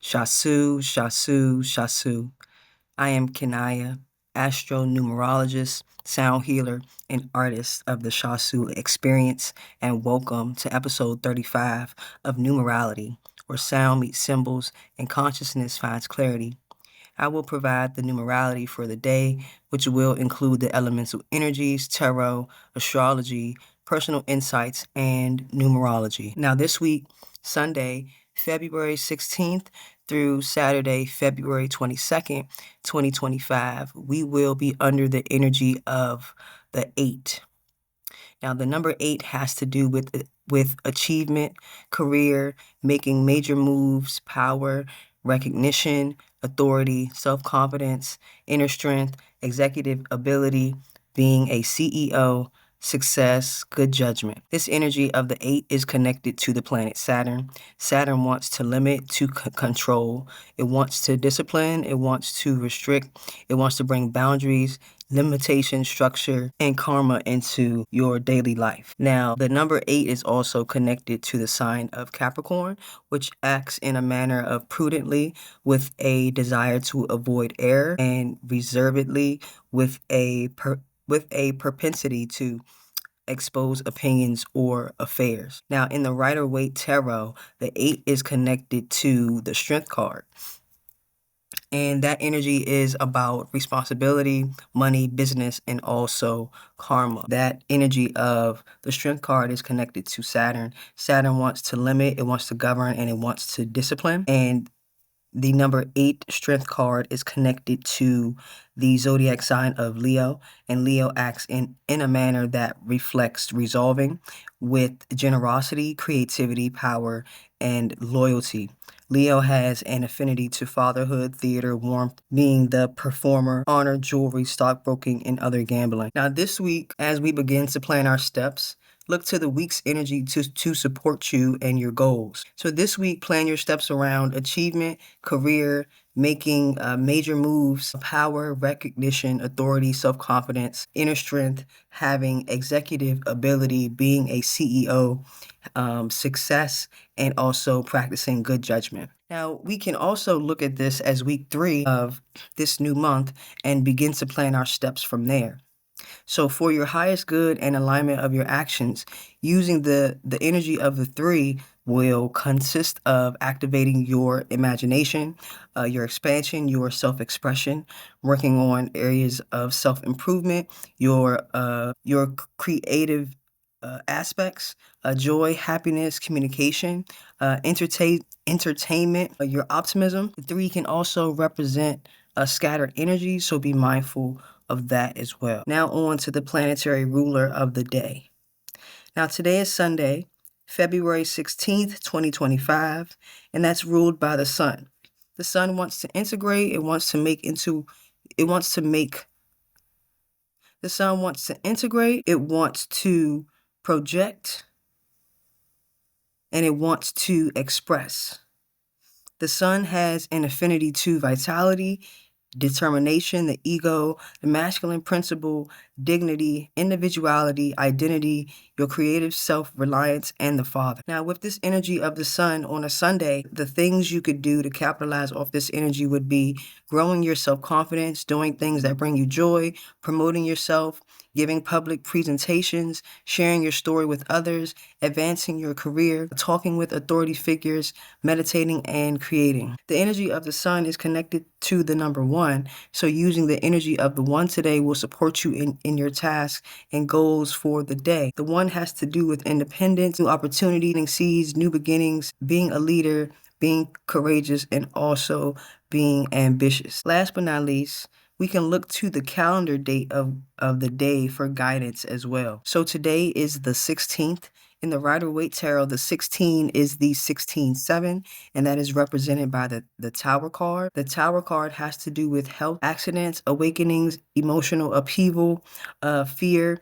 Shasu, Shasu, Shasu. I am Kenaya, astro-numerologist, sound healer, and artist of the Shasu experience, and welcome to episode 35 of Numerality, where sound meets symbols and consciousness finds clarity. I will provide the numerality for the day, which will include the elemental energies, tarot, astrology, personal insights, and numerology. Now, this week, Sunday, February 16th through Saturday, February 22nd, 2025, we will be under the energy of the 8. Now, the number 8 has to do with achievement, career, making major moves, power, recognition, authority, self-confidence, inner strength, executive ability, being a CEO, success, good judgment. This energy of the 8 is connected to the planet Saturn. Saturn wants to limit, to control. It wants to discipline. It wants to restrict. It wants to bring boundaries, limitation, structure, and karma into your daily life. Now, the number 8 is also connected to the sign of Capricorn, which acts in a manner of prudently with a desire to avoid error, and reservedly with a propensity to expose opinions or affairs. Now, in the Rider-Waite Tarot, the 8 is connected to the Strength card. And that energy is about responsibility, money, business, and also karma. That energy of the Strength card is connected to Saturn. Saturn wants to limit, it wants to govern, and it wants to discipline. And the number 8 Strength card is connected to the zodiac sign of Leo, and Leo acts in a manner that reflects resolving with generosity, creativity, power, and loyalty. Leo has an affinity to fatherhood, theater, warmth, being the performer, honor, jewelry, stockbroking, and other gambling. Now, this week, as we begin to plan our steps, look to the week's energy to support you and your goals. So this week, plan your steps around achievement, career, making major moves, power, recognition, authority, self-confidence, inner strength, having executive ability, being a CEO, success, and also practicing good judgment. Now, we can also look at this as week 3 of this new month and begin to plan our steps from there. So for your highest good and alignment of your actions, using the energy of the 3 will consist of activating your imagination, your expansion, your self-expression, working on areas of self-improvement, your creative aspects, joy, happiness, communication, entertainment, your optimism. The 3 can also represent a scattered energy, so be mindful of that as well. Now on to the planetary ruler of the day. Now today is Sunday, February 16th, 2025, and that's ruled by the sun. The sun wants to integrate, the sun wants to integrate, it wants to project, and it wants to express. The sun has an affinity to vitality, determination, the ego, the masculine principle, dignity, individuality, identity, your creative self-reliance, and the father. Now, with this energy of the sun on a Sunday, the things you could do to capitalize off this energy would be growing your self-confidence, doing things that bring you joy, promoting yourself, giving public presentations, sharing your story with others, advancing your career, talking with authority figures, meditating, and creating. The energy of the sun is connected to the number 1, so using the energy of the 1 today will support you in your tasks and goals for the day. The 1 has to do with independence, new opportunity, seeds, new beginnings, being a leader, being courageous, and also being ambitious. Last but not least, we can look to the calendar date of the day for guidance as well. So today is the 16th. In the Rider-Waite Tarot, the 16 is the 16-7, and that is represented by the Tower card. The Tower card has to do with health, accidents, awakenings, emotional upheaval, fear,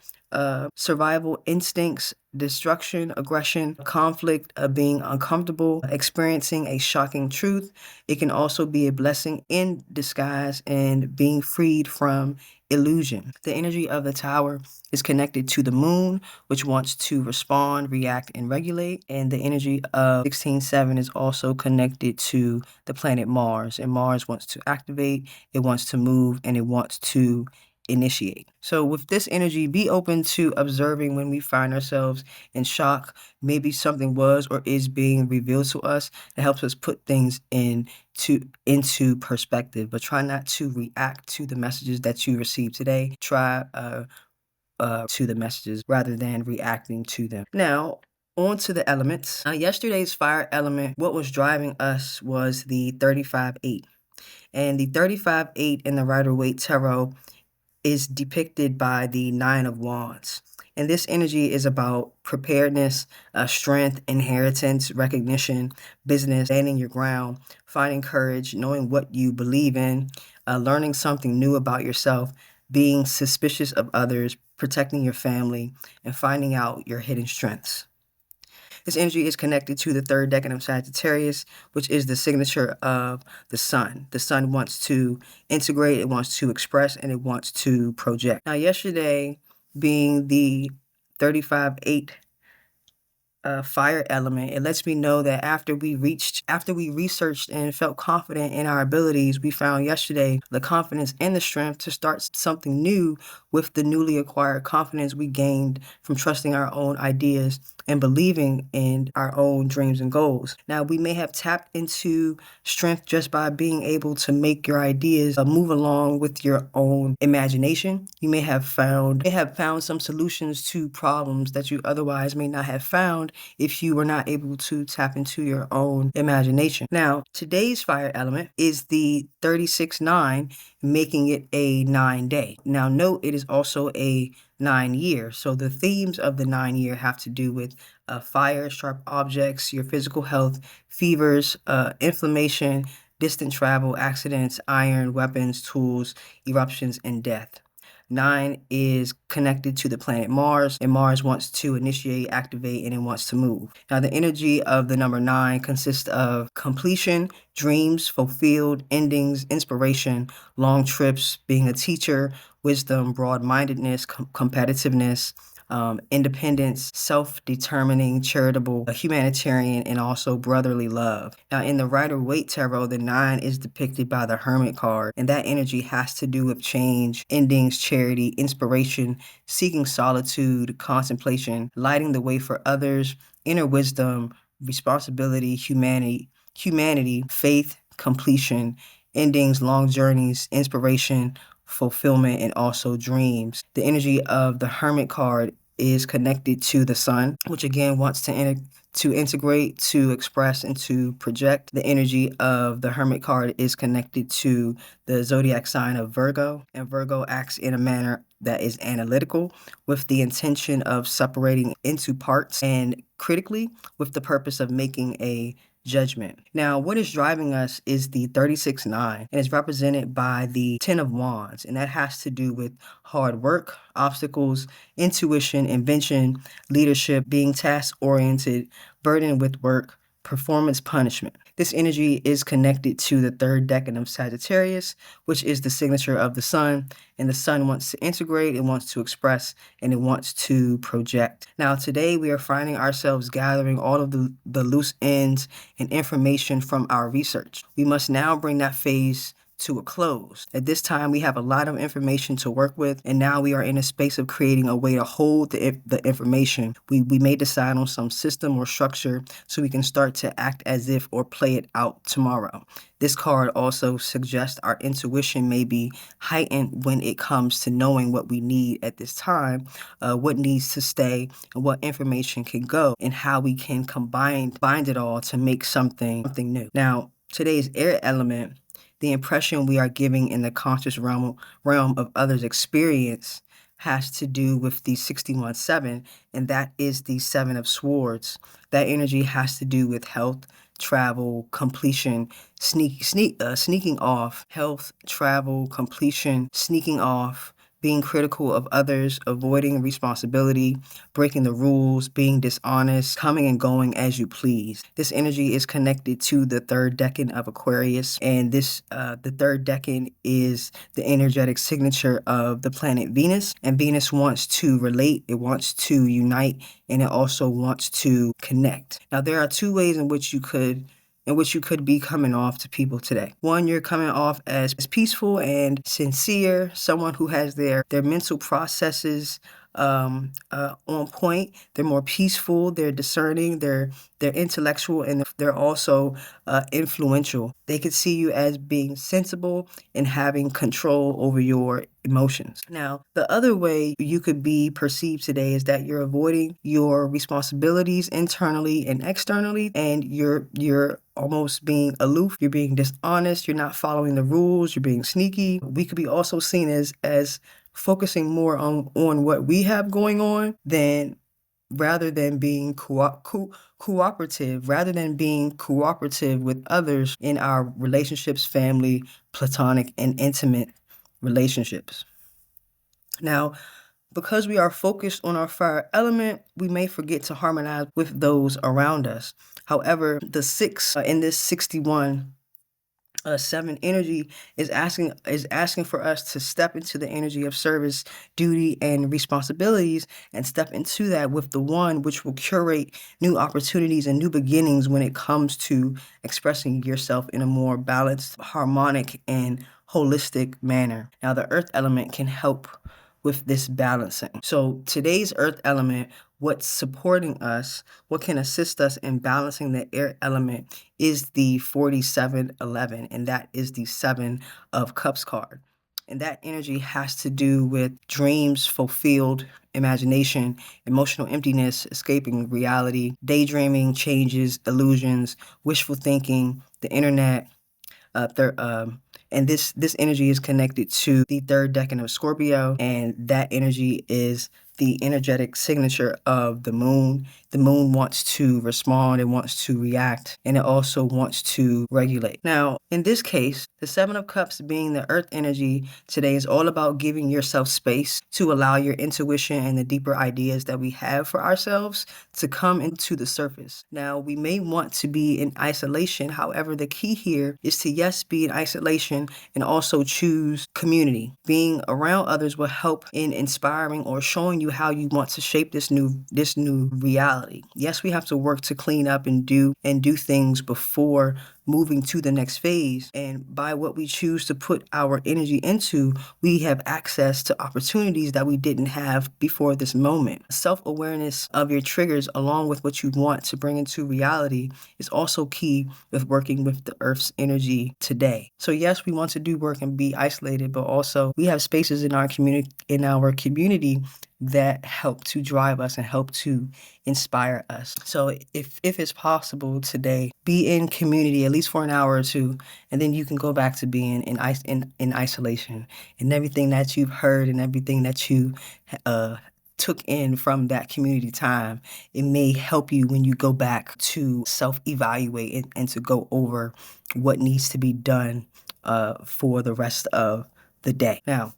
survival instincts, destruction, aggression, conflict, being uncomfortable, experiencing a shocking truth. It can also be a blessing in disguise and being freed from illusion. The energy of the tower is connected to the moon, which wants to respond, react, and regulate. And the energy of 16-7 is also connected to the planet Mars. And Mars wants to activate, it wants to move, and it wants to initiate. So with this energy, be open to observing when we find ourselves in shock. Maybe something was or is being revealed to us that helps us put things into perspective, but try not to react to the messages that you receive today. Try to the messages rather than reacting to them. Now, on to the elements. Yesterday's fire element, what was driving us was the 35-8. And the 35-8 in the Rider-Waite Tarot is depicted by the Nine of Wands. And this energy is about preparedness, strength, inheritance, recognition, business, standing your ground, finding courage, knowing what you believe in, learning something new about yourself, being suspicious of others, protecting your family, and finding out your hidden strengths. This energy is connected to the third decan of Sagittarius, which is the signature of the sun. The sun wants to integrate, it wants to express, and it wants to project. Now, yesterday being the 35-8 fire element, it lets me know that after we researched and felt confident in our abilities, we found yesterday the confidence and the strength to start something new with the newly acquired confidence we gained from trusting our own ideas and believing in our own dreams and goals. Now, we may have tapped into strength just by being able to make your ideas move along with your own imagination. You may have found some solutions to problems that you otherwise may not have found if you were not able to tap into your own imagination. Now, today's fire element is the 36-9, making it a 9-day. Now, note it is also a 9-year. So the themes of the 9-year have to do with fire, sharp objects, your physical health, fevers, inflammation, distant travel, accidents, iron, weapons, tools, eruptions, and death. 9 is connected to the planet Mars, and Mars wants to initiate, activate, and it wants to move. Now, the energy of the number 9 consists of completion, dreams fulfilled, endings, inspiration, long trips, being a teacher, wisdom, broad-mindedness, competitiveness, independence, self-determining, charitable, humanitarian, and also brotherly love. Now, in the Rider-Waite Tarot, the 9 is depicted by the Hermit card, and that energy has to do with change, endings, charity, inspiration, seeking solitude, contemplation, lighting the way for others, inner wisdom, responsibility, humanity, faith, completion, endings, long journeys, inspiration, fulfillment, and also dreams. The energy of the Hermit card is connected to the sun, which again wants to integrate, to express, and to project. The energy of the Hermit card is connected to the zodiac sign of Virgo, and Virgo acts in a manner that is analytical with the intention of separating into parts and critically with the purpose of making a judgment. Now, what is driving us is the 36-9, and it's represented by the 10 of Wands, and that has to do with hard work, obstacles, intuition, invention, leadership, being task-oriented, burdened with work, performance punishment. This energy is connected to the third decan of Sagittarius, which is the signature of the sun, and the sun wants to integrate, it wants to express, and it wants to project. Now, today we are finding ourselves gathering all of the loose ends and information from our research. We must now bring that phase to a close. At this time, we have a lot of information to work with, and now we are in a space of creating a way to hold the information. We may decide on some system or structure so we can start to act as if or play it out tomorrow. This card also suggests our intuition may be heightened when it comes to knowing what we need at this time, what needs to stay, and what information can go, and how we can bind it all to make something new. Now, today's air element, the impression we are giving in the conscious realm of others' experience, has to do with the 61-7, and that is the 7 of Swords. That energy has to do with health, travel, completion, sneaking off, health, travel, completion, sneaking off, being critical of others, avoiding responsibility, breaking the rules, being dishonest, coming and going as you please. This energy is connected to the third decan of Aquarius, and the third decan is the energetic signature of the planet Venus, and Venus wants to relate, it wants to unite, and it also wants to connect. Now, there are two ways in which you could be coming off to people today. One, you're coming off as peaceful and sincere, someone who has their mental processes on point. They're more peaceful, they're discerning, they're intellectual, and they're also influential. They could see you as being sensible and having control over your emotions. Now, the other way you could be perceived today is that you're avoiding your responsibilities internally and externally, and you're almost being aloof, you're being dishonest, you're not following the rules, you're being sneaky. We could be also seen as focusing more on what we have going on rather than being cooperative, rather than being cooperative with others in our relationships, family, platonic, and intimate relationships. Now, because we are focused on our fire element, we may forget to harmonize with those around us. However, the 6 in this 61 7 energy is asking for us to step into the energy of service, duty, and responsibilities, and step into that with the 1, which will curate new opportunities and new beginnings when it comes to expressing yourself in a more balanced, harmonic, and holistic manner. Now, the earth element can help with this balancing. So today's earth element, what's supporting us, what can assist us in balancing the air element is the 4711, and that is the 7 of Cups card. And that energy has to do with dreams fulfilled, imagination, emotional emptiness, escaping reality, daydreaming, changes, illusions, wishful thinking, the internet, and this energy is connected to the third decan of Scorpio, and that energy is the energetic signature of the moon. The moon wants to respond, it wants to react, and it also wants to regulate. Now, in this case, the 7 of Cups being the earth energy today is all about giving yourself space to allow your intuition and the deeper ideas that we have for ourselves to come into the surface. Now, we may want to be in isolation. However, the key here is to, yes, be in isolation and also choose community. Being around others will help in inspiring or showing you how you want to shape this new reality. Yes, we have to work to clean up and do things before moving to the next phase. And by what we choose to put our energy into, we have access to opportunities that we didn't have before this moment. Self-awareness of your triggers along with what you want to bring into reality is also key with working with the Earth's energy today. So yes, we want to do work and be isolated, but also we have spaces in our community that help to drive us and help to inspire us. So if it's possible today, be in community at least for an hour or two, and then you can go back to being in isolation, and everything that you've heard and everything that you took in from that community time, it may help you when you go back to self-evaluate and to go over what needs to be done for the rest of the day. Now,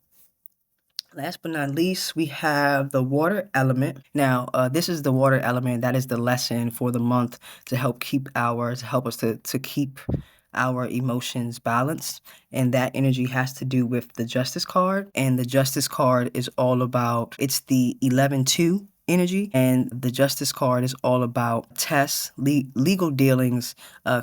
last but not least, we have the water element. Now, this is the water element. That is the lesson for the month to help us to keep our emotions balanced. And that energy has to do with the Justice card. And the Justice card is all about, it's the 11-2 energy. And the Justice card is all about tests, legal dealings,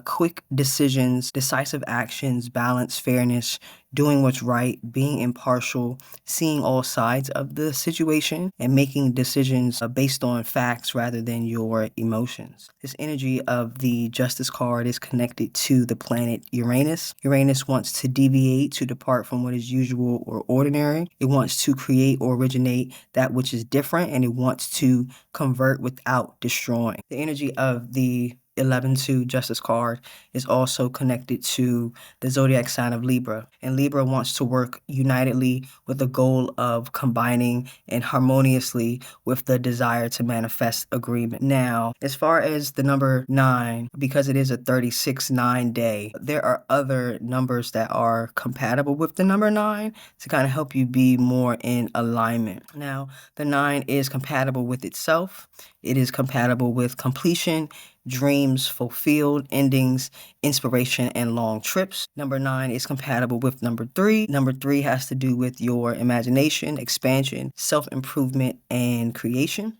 quick decisions, decisive actions, balance, fairness, doing what's right, being impartial, seeing all sides of the situation, and making decisions based on facts rather than your emotions. This energy of the Justice card is connected to the planet Uranus. Uranus wants to deviate, to depart from what is usual or ordinary. It wants to create or originate that which is different, and it wants to convert without destroying. The energy of the 11-2 Justice card is also connected to the zodiac sign of Libra. And Libra wants to work unitedly with the goal of combining and harmoniously with the desire to manifest agreement. Now, as far as the number 9, because it is a 36-9 day, there are other numbers that are compatible with the number 9 to kind of help you be more in alignment. Now, the 9 is compatible with itself. It is compatible with completion, dreams fulfilled, endings, inspiration, and long trips. Number 9 is compatible with number 3. Number 3 has to do with your imagination, expansion, self-improvement, and creation.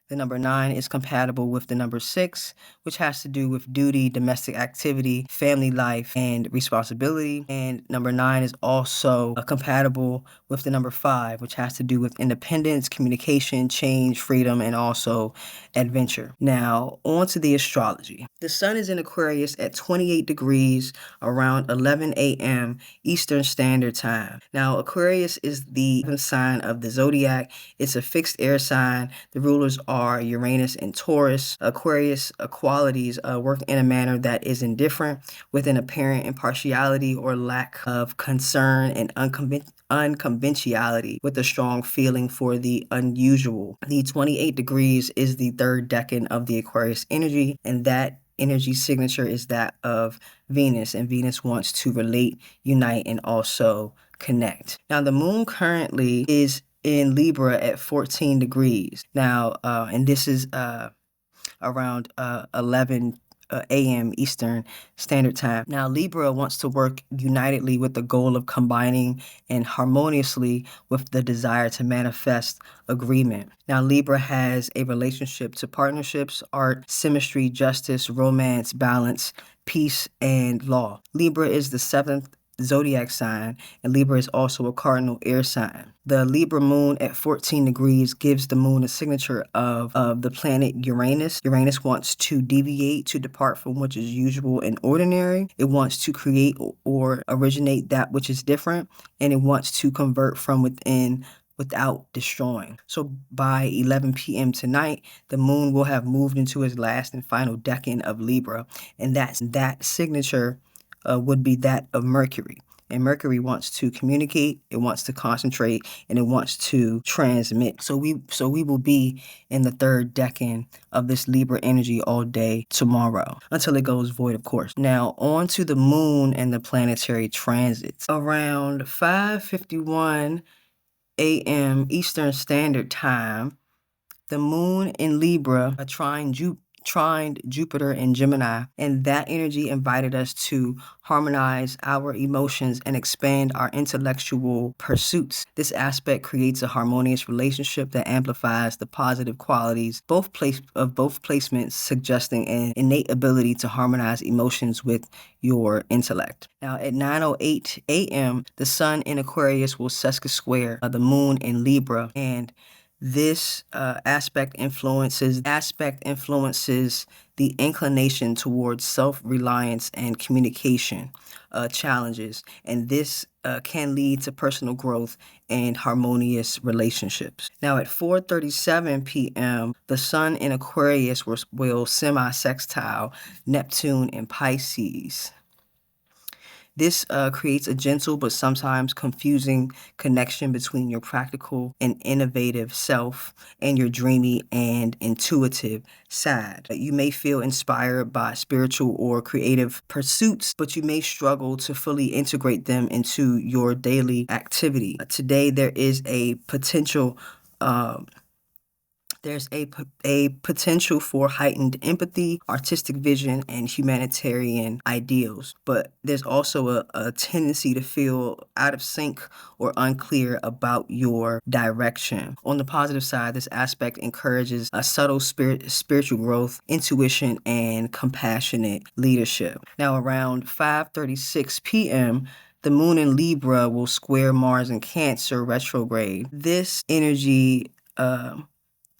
The number 9 is compatible with the number 6, which has to do with duty, domestic activity, family life, and responsibility. And number 9 is also compatible with the number 5, which has to do with independence, communication, change, freedom, and also adventure. Now, on to the astrology. The sun is in Aquarius at 28 degrees around 11 a.m. Eastern Standard Time. Now, Aquarius is the sign of the zodiac. It's a fixed air sign. The rulers are Uranus and Taurus. Aquarius qualities work in a manner that is indifferent, with an apparent impartiality or lack of concern and unconventionality, with a strong feeling for the unusual. The 28 degrees is the third decan of the Aquarius energy, and that energy signature is that of Venus, and Venus wants to relate, unite, and also connect. Now, the moon currently is in Libra at 14 degrees. Now, and this is around 11 a.m. Eastern Standard Time. Now, Libra wants to work unitedly with the goal of combining and harmoniously with the desire to manifest agreement. Now, Libra has a relationship to partnerships, art, symmetry, justice, romance, balance, peace, and law. Libra is the 7th zodiac sign, and Libra is also a cardinal air sign. The Libra moon at 14 degrees gives the moon a signature of the planet Uranus. Uranus wants to deviate, to depart from what is usual and ordinary. It wants to create or originate that which is different, and it wants to convert from within without destroying. So by 11 p.m. tonight, the moon will have moved into its last and final decan of Libra, and that signature would be that of Mercury. And Mercury wants to communicate, it wants to concentrate, and it wants to transmit. So we will be in the third decan of this Libra energy all day tomorrow, until it goes void, of course. Now, on to the moon and the planetary transits. Around 5:51 a.m. Eastern Standard Time, the moon in Libra trined Jupiter in Gemini, and that energy invited us to harmonize our emotions and expand our intellectual pursuits. This aspect creates a harmonious relationship that amplifies the positive qualities both placements, suggesting an innate ability to harmonize emotions with your intellect. Now, at 9:08 a.m., the sun in Aquarius will sesqui square the moon in Libra, and this aspect influences the inclination towards self-reliance and communication challenges, and this can lead to personal growth and harmonious relationships. Now, at 4:37 p.m., the sun in Aquarius will semi-sextile Neptune in Pisces. This creates a gentle but sometimes confusing connection between your practical and innovative self and your dreamy and intuitive side. You may feel inspired by spiritual or creative pursuits, but you may struggle to fully integrate them into your daily activity. Today, there is a potential there's a potential for heightened empathy, artistic vision, and humanitarian ideals. But there's also a tendency to feel out of sync or unclear about your direction. On the positive side, this aspect encourages a subtle spiritual growth, intuition, and compassionate leadership. Now, around 5:36 p.m., the moon in Libra will square Mars in Cancer retrograde. This energy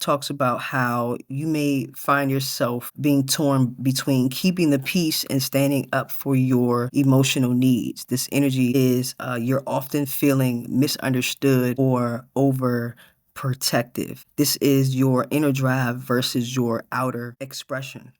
talks about how you may find yourself being torn between keeping the peace and standing up for your emotional needs. This energy is you're often feeling misunderstood or overprotective. This is your inner drive versus your outer expression.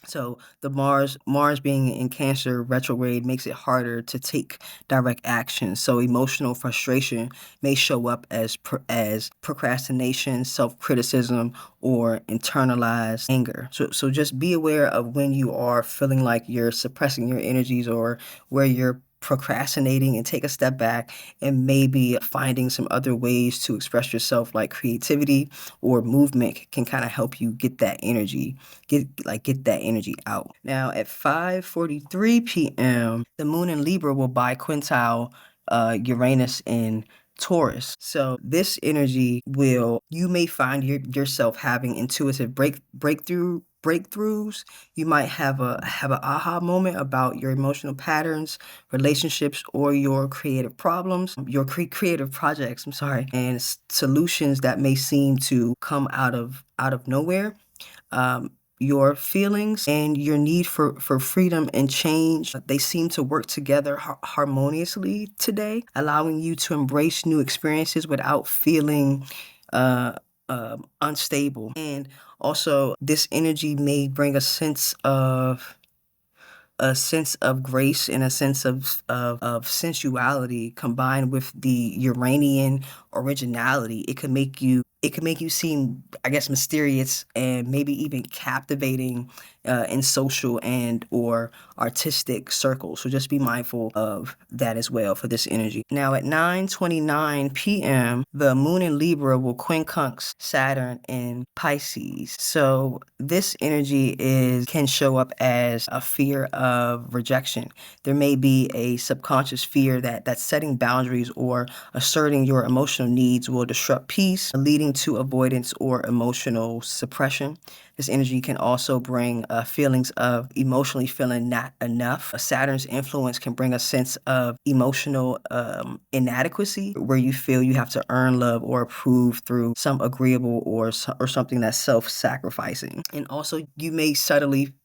So the Mars being in Cancer retrograde makes it harder to take direct action. So emotional frustration may show up as procrastination, self-criticism, or internalized anger. So just be aware of when you are feeling like you're suppressing your energies or where you're procrastinating, and take a step back and maybe finding some other ways to express yourself, like creativity or movement can kind of help you get that energy get that energy out. Now at 5:43 p.m., the moon in Libra will biquintile Uranus in Taurus. So this energy you may find yourself having intuitive breakthroughs. You might have an aha moment about your emotional patterns, relationships, or your creative problems, your creative projects, I'm sorry, and solutions that may seem to come out of nowhere. Um, your feelings and your need for freedom and change, they seem to work together harmoniously today, allowing you to embrace new experiences without feeling unstable. And also, this energy may bring a sense of grace and a sense of sensuality combined with the Uranian originality. It could make you seem, I guess, mysterious and maybe even captivating in social and or artistic circles. So just be mindful of that as well for this energy. Now at 9:29 p.m., the moon in Libra will quincunx Saturn in Pisces. So this energy can show up as a fear of rejection. There may be a subconscious fear that setting boundaries or asserting your emotional needs will disrupt peace, leading to avoidance or emotional suppression. This energy can also bring feelings of emotionally feeling not enough. Saturn's influence can bring a sense of emotional inadequacy, where you feel you have to earn love or approve through some agreeable or something that's self-sacrificing. And also, you may suddenly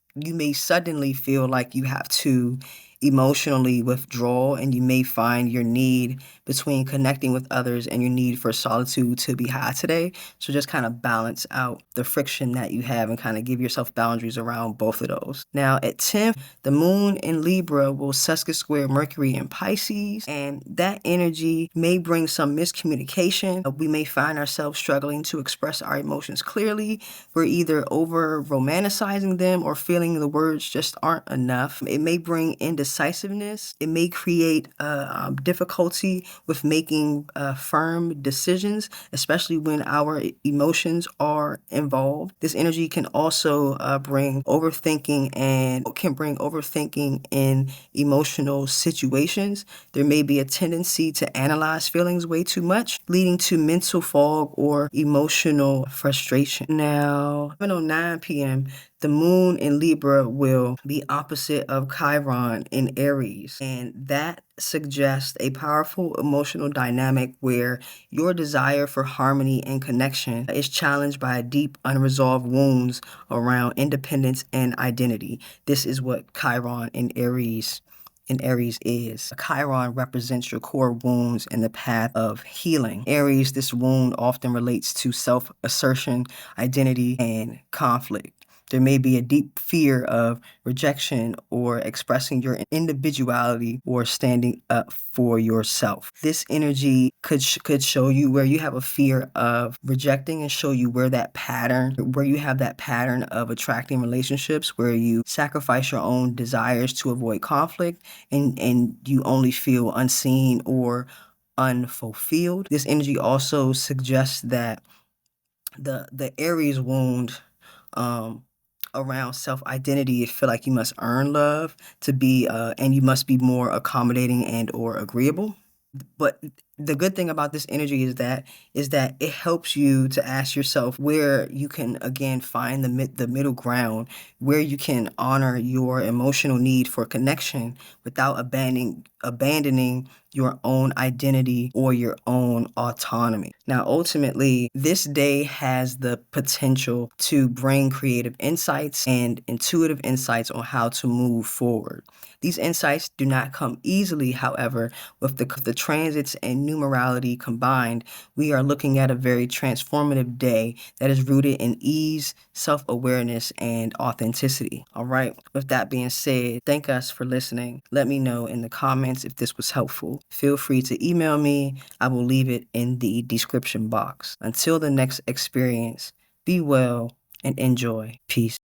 feel like you have to emotionally withdraw, and you may find your need between connecting with others and your need for solitude to be high today. So just kind of balance out the friction that you have and kind of give yourself boundaries around both of those. Now at 10, the moon in Libra will sesquisquare Mercury in Pisces, and that energy may bring some miscommunication. We may find ourselves struggling to express our emotions clearly. We're either over romanticizing them or feeling the words just aren't enough. It may bring indecisiveness. It may create difficulty with making firm decisions, especially when our emotions are involved. This energy can also bring overthinking in emotional situations. There may be a tendency to analyze feelings way too much, leading to mental fog or emotional frustration. Now, 7:09 p.m., the moon in Libra will be opposite of Chiron in Aries, and that suggests a powerful emotional dynamic where your desire for harmony and connection is challenged by deep unresolved wounds around independence and identity. This is what Chiron in Aries is. Chiron represents your core wounds and the path of healing. Aries, this wound often relates to self-assertion, identity, and conflict. There may be a deep fear of rejection or expressing your individuality or standing up for yourself. This energy could show you where you have a fear of rejecting, and show you where you have that pattern of attracting relationships where you sacrifice your own desires to avoid conflict, and you only feel unseen or unfulfilled. This energy also suggests that the Aries wound um, around self-identity, you feel like you must earn love to be, and you must be more accommodating and or agreeable. But the good thing about this energy is that it helps you to ask yourself where you can again find the middle ground, where you can honor your emotional need for connection without abandoning your own identity or your own autonomy. Now, ultimately, this day has the potential to bring creative insights and intuitive insights on how to move forward. These insights do not come easily, however. With the transits and numerality combined, we are looking at a very transformative day that is rooted in ease, self-awareness, and authenticity. All right. With that being said, thank us for listening. Let me know in the comments if this was helpful. Feel free to email me. I will leave it in the description box. Until the next experience, be well and enjoy. Peace.